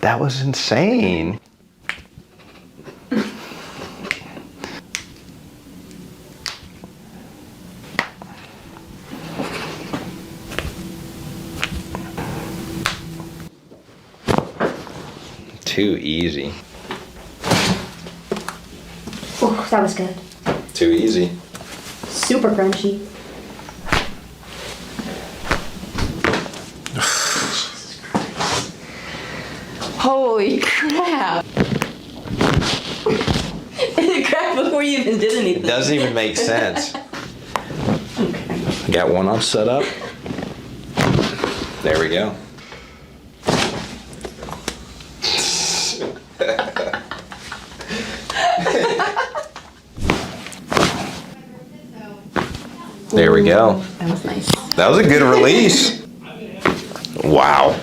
That was insane. Too easy. Oh, that was good. Too easy. Super crunchy. Jesus Christ. Holy crap. It cracked before you even did anything. It doesn't even make sense. Got one all set up. There we go. There we go. That was nice. That was a good release. Wow.